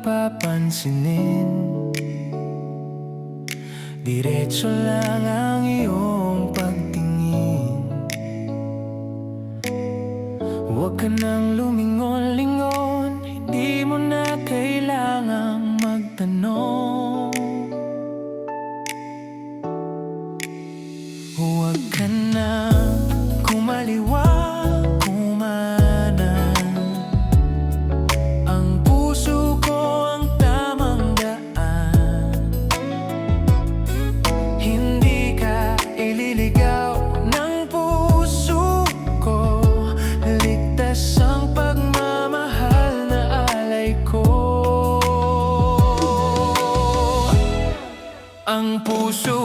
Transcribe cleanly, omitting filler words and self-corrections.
papansinin. Diretso lang ang iyong pagtingin. Huwag ka nang lumingon-lingon, hindi mo na kailangang magtanong. Huwag ka na kumaliwa, kumanan. Ang puso ko ang tamang daan. Hindi ka ililigaw ng puso ko. Ligtas ang pagmamahal na alay ko. Ang puso